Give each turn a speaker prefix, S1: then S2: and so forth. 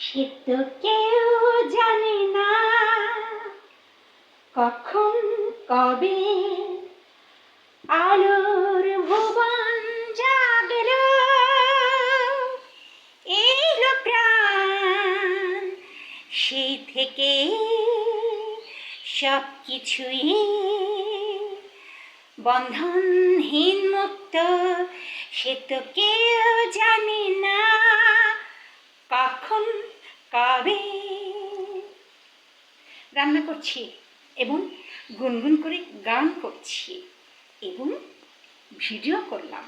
S1: সে তো কেউ জানে না কখন কবে আলোর ভুবন জাগলো, এলো প্রাণ সেই থেকে সব কিছুই বন্ধনহীন মুক্ত। সে তো কেউ জানে না কখন কবে। রান্না করছি এবং গুনগুন করে গান করছি এবং ভিডিও করলাম।